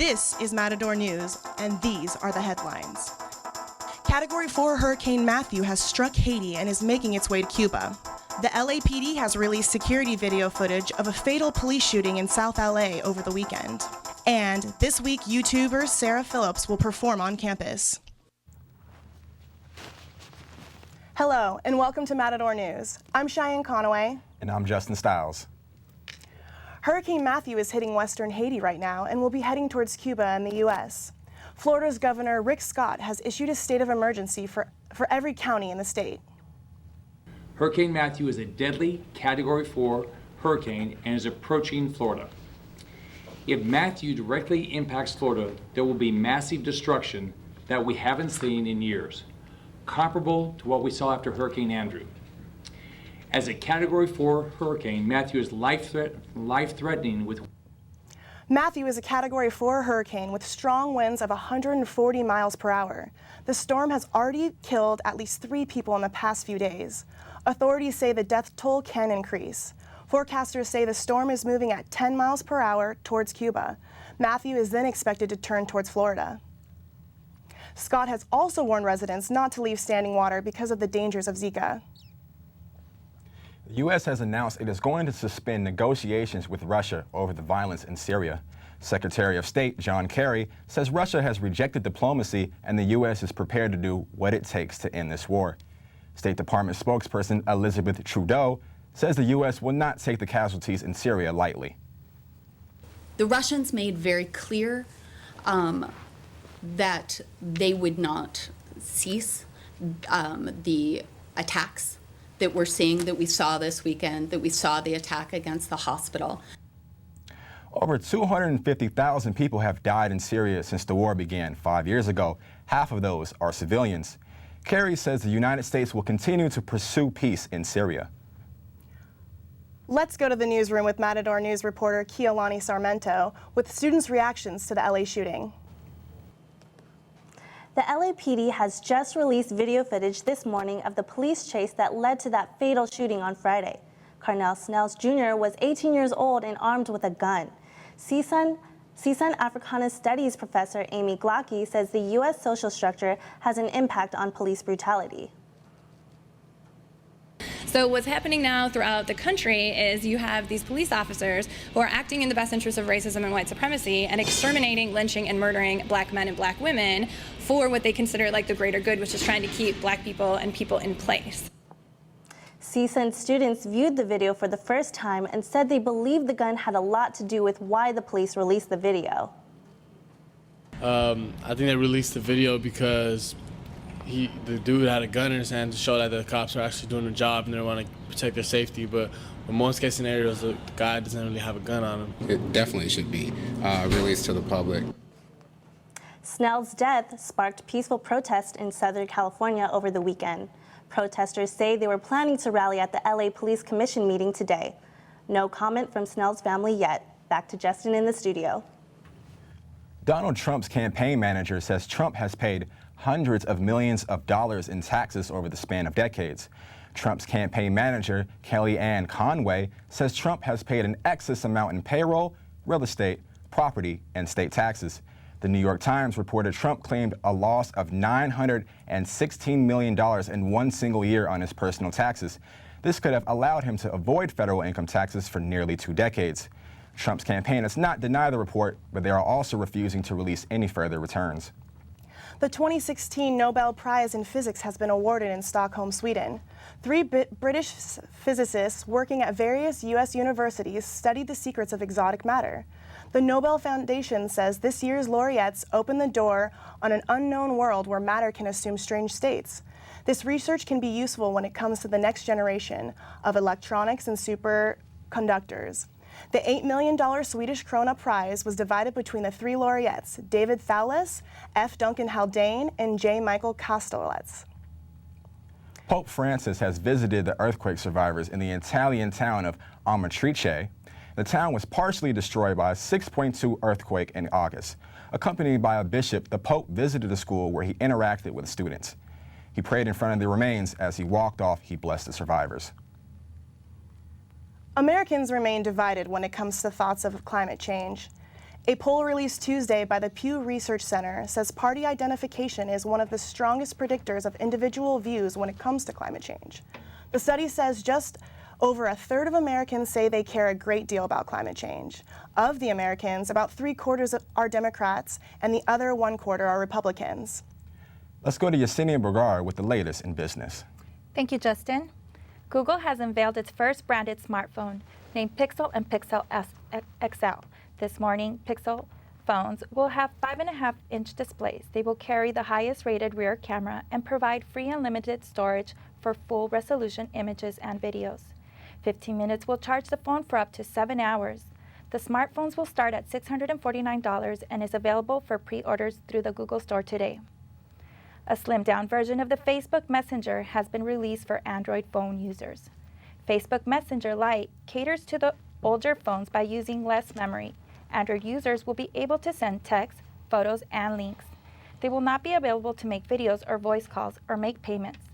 This is Matador News, and these are the headlines. Category 4 Hurricane Matthew has struck Haiti and is making its way to Cuba. The LAPD has released security video footage of a fatal police shooting in South LA over the weekend. And this week, You-Tuber Sara Phillips will perform on campus. Hello, and welcome to Matador News. I'm Cheyenne Conaway. And I'm Justin Stiles. Hurricane Matthew is hitting western Haiti right now and will be heading towards Cuba and the U.S. Florida's Governor Rick Scott has issued a state of emergency for every county in the state. Hurricane Matthew is a deadly Category 4 hurricane and is approaching Florida. If Matthew directly impacts Florida, there will be massive destruction that we haven't seen in years, comparable to what we saw after Hurricane Andrew. As a Category 4 hurricane, Matthew is life-threatening with... Matthew is a Category 4 hurricane with strong winds of 140 miles per hour. The storm has already killed at least 3 people in the past few days. Authorities say the death toll can increase. Forecasters say the storm is moving at 10 miles per hour towards Cuba. Matthew is then expected to turn towards Florida. Scott has also warned residents not to leave standing water because of the dangers of Zika. The U.S. has announced it is going to suspend negotiations with Russia over the violence in Syria. Secretary of State John Kerry says Russia has rejected diplomacy and the U.S. is prepared to do what it takes to end this war. State Department spokesperson Elizabeth Trudeau says the U.S. will not take the casualties in Syria lightly. The Russians made very clear that they would not cease the attacks that we're seeing, that we saw this weekend, that we saw the attack against the hospital. Over 250,000 people have died in Syria since the war began 5 years ago. Half of those are civilians. Kerry says the United States will continue to pursue peace in Syria. Let's go to the newsroom with Matador News reporter Ke-Alani Sarmiento with students' reactions to the LA shooting. The LAPD has just released video footage this morning of the police chase that led to that fatal shooting on Friday. Carnell Snells Jr. was 18 years old and armed with a gun. CSUN Africana Studies professor Aimee Glocke says the U.S. social structure has an impact on police brutality. So what's happening now throughout the country is you have these police officers who are acting in the best interest of racism and white supremacy and exterminating, lynching, and murdering black men and black women for what they consider like the greater good, which is trying to keep black people and people in place. CSUN students viewed the video for the first time and said they believe the gun had a lot to do with why the police released the video. I think they released the video because the dude had a gun in his hand to show that the cops are actually doing their job and they want to protect their safety. But in most case scenarios, the guy doesn't really have a gun on him. It definitely should be released to the public. Snell's death sparked peaceful protest in Southern California over the weekend. Protesters say they were planning to rally at the LA Police Commission meeting today. No comment from Snell's family yet. Back to Justin in the studio. Donald Trump's campaign manager says Trump has paid hundreds of millions of dollars in taxes over the span of decades. Trump's campaign manager, Kellyanne Conaway, says Trump has paid an excess amount in payroll, real estate, property, and state taxes. The New York Times reported Trump claimed a loss of $916 million in one single year on his personal taxes. This could have allowed him to avoid federal income taxes for nearly 2 decades. Trump's campaign has not denied the report, but they are also refusing to release any further returns. The 2016 Nobel Prize in Physics has been awarded in Stockholm, Sweden. 3 British physicists working at various U.S. universities studied the secrets of exotic matter. The Nobel Foundation says this year's laureates opened the door on an unknown world where matter can assume strange states. This research can be useful when it comes to the next generation of electronics and superconductors. The $8 million Swedish krona prize was divided between the 3 laureates, David Thales, F. Duncan Haldane, and J. Michael Kostolets. Pope Francis has visited the earthquake survivors in the Italian town of Amatrice. The town was partially destroyed by a 6.2 earthquake in August. Accompanied by a bishop, the Pope visited a school where he interacted with students. He prayed in front of the remains. As he walked off, he blessed the survivors. Americans remain divided when it comes to thoughts of climate change. A poll released Tuesday by the Pew Research Center says party identification is one of the strongest predictors of individual views when it comes to climate change. The study says just over a third of Americans say they care a great deal about climate change. Of the Americans, about 3/4 are Democrats and the other 1/4 are Republicans. Let's go to Yesenia Burgara with the latest in business. Thank you, Justin. Google has unveiled its first branded smartphone named Pixel and Pixel XL. This morning, Pixel phones will have 5.5-inch displays. They will carry the highest rated rear camera and provide free unlimited storage for full resolution images and videos. 15 minutes will charge the phone for up to 7 hours. The smartphones will start at $649 and is available for pre-orders through the Google Store today. A slimmed-down version of the Facebook Messenger has been released for Android phone users. Facebook Messenger Lite caters to the older phones by using less memory. Android users will be able to send texts, photos, and links. They will not be available to make videos or voice calls or make payments.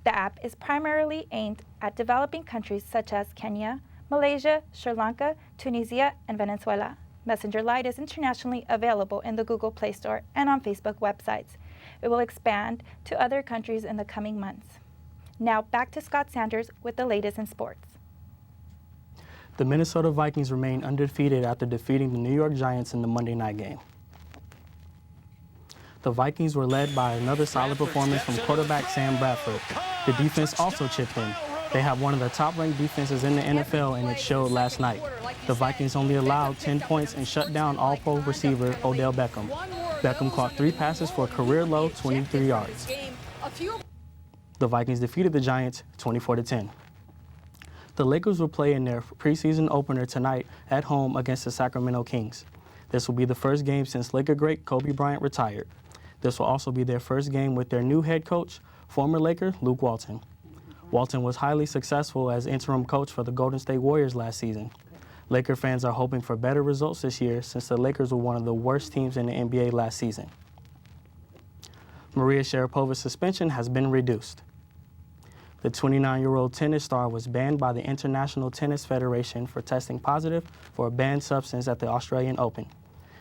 The app is primarily aimed at developing countries such as Kenya, Malaysia, Sri Lanka, Tunisia, and Venezuela. Messenger Lite is internationally available in the Google Play Store and on Facebook websites. It will expand to other countries in the coming months. Now back to Scott Sanders with the latest in sports. The Minnesota Vikings remain undefeated after defeating the New York Giants in the Monday night game. The Vikings were led by another solid performance from quarterback Sam Bradford. The defense also chipped in. They have one of the top-ranked defenses in the NFL, and it showed last night. The Vikings only allowed 10 points and shut down all-pro receiver Odell Beckham. Beckham caught 3 passes for a career-low 23 yards. The Vikings defeated the Giants 24-10. The Lakers will play in their preseason opener tonight at home against the Sacramento Kings. This will be the first game since Laker great Kobe Bryant retired. This will also be their first game with their new head coach, former Laker Luke Walton. Walton was highly successful as interim coach for the Golden State Warriors last season. Laker fans are hoping for better results this year since the Lakers were one of the worst teams in the NBA last season. Maria Sharapova's suspension has been reduced. The 29-year-old tennis star was banned by the International Tennis Federation for testing positive for a banned substance at the Australian Open.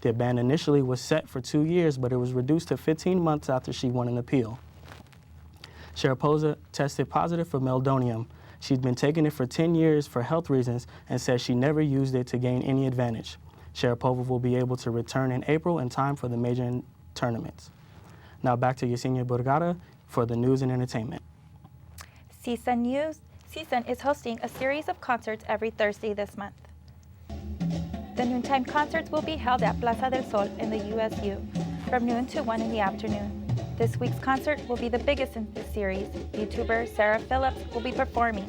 The ban initially was set for 2 years, but it was reduced to 15 months after she won an appeal. Sharapova tested positive for meldonium. She'd been taking it for 10 years for health reasons and says she never used it to gain any advantage. Sharapova will be able to return in April in time for the major tournaments. Now back to Yesenia Burgara for the news and entertainment. CSUN is hosting a series of concerts every Thursday this month. The noontime concerts will be held at Plaza del Sol in the USU from noon to 1 in the afternoon. This week's concert will be the biggest in the series. You-Tuber Sara Phillips will be performing.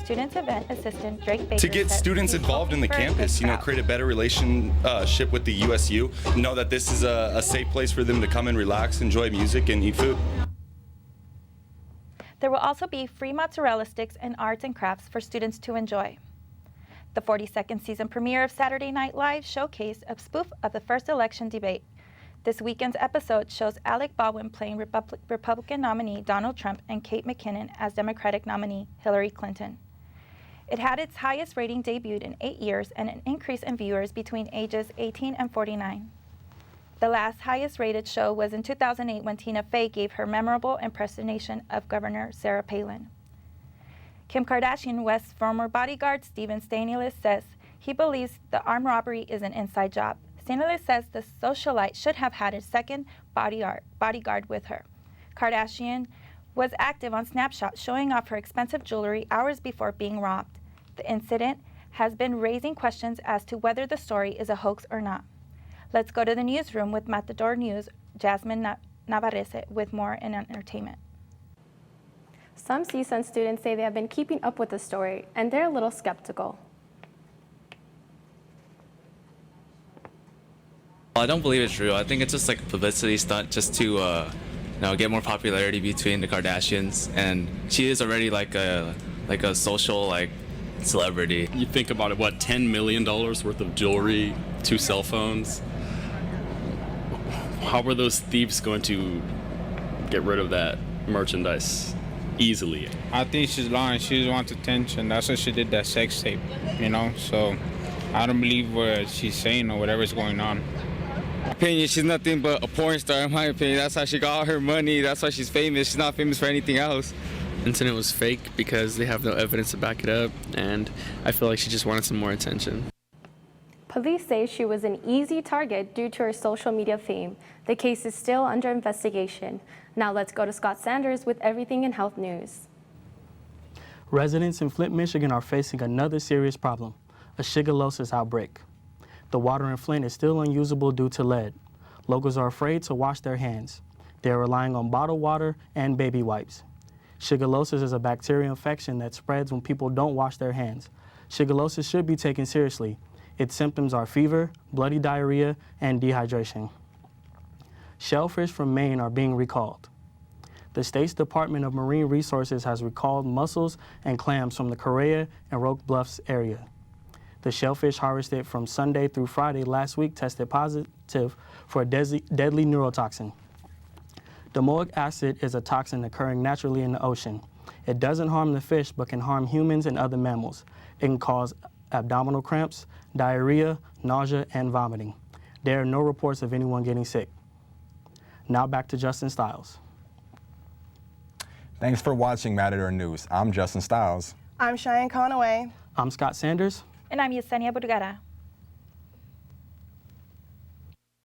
Students event assistant Drake Baker to get students involved in the campus, create a better relationship with the USU, know that this is a safe place for them to come and relax, enjoy music, and eat food. There will also be free mozzarella sticks and arts and crafts for students to enjoy. The 42nd season premiere of Saturday Night Live showcased a spoof of the first election debate. This weekend's episode shows Alec Baldwin playing Republican nominee Donald Trump and Kate McKinnon as Democratic nominee Hillary Clinton. It had its highest rating debut in 8 years and an increase in viewers between ages 18 and 49. The last highest rated show was in 2008 when Tina Fey gave her memorable impersonation of Governor Sarah Palin. Kim Kardashian West's former bodyguard Stephen Stanilis says he believes the armed robbery is an inside job. Stanilis says the socialite should have had a second bodyguard with her. Kardashian was active on Snapchat showing off her expensive jewelry hours before being robbed. The incident has been raising questions as to whether the story is a hoax or not. Let's go to the newsroom with Matador News' Jasmin Nevarez with more in entertainment. Some CSUN students say they have been keeping up with the story, and they're a little skeptical. I don't believe it's real. I think it's just like a publicity stunt just to get more popularity between the Kardashians, and she is already like a social celebrity. You think about it, what, $10 million worth of jewelry, 2 cell phones? How are those thieves going to get rid of that merchandise easily? I think she's lying. She just wants attention. That's why she did that sex tape, so I don't believe what she's saying or whatever's going on. Opinion, she's nothing but a porn star in my opinion. That's how she got all her money. That's why she's famous. She's not famous for anything else. The incident was fake because they have no evidence to back it up, and I feel like she just wanted some more attention. Police say she was an easy target due to her social media fame. The case is still under investigation. Now let's go to Scott Sanders with everything in health news. Residents in Flint, Michigan are facing another serious problem, a shigellosis outbreak. The water in Flint is still unusable due to lead. Locals are afraid to wash their hands. They are relying on bottled water and baby wipes. Shigellosis is a bacterial infection that spreads when people don't wash their hands. Shigellosis should be taken seriously. Its symptoms are fever, bloody diarrhea, and dehydration. Shellfish from Maine are being recalled. The state's Department of Marine Resources has recalled mussels and clams from the Correa and Roque Bluffs area. The shellfish harvested from Sunday through Friday last week tested positive for a deadly neurotoxin. Domoic acid is a toxin occurring naturally in the ocean. It doesn't harm the fish but can harm humans and other mammals. It can cause abdominal cramps, diarrhea, nausea, and vomiting. There are no reports of anyone getting sick. Now back to Justin Stiles. Thanks for watching Matador News. I'm Justin Stiles. I'm Cheyenne Conaway. I'm Scott Sanders. And I'm Yesenia Burgara.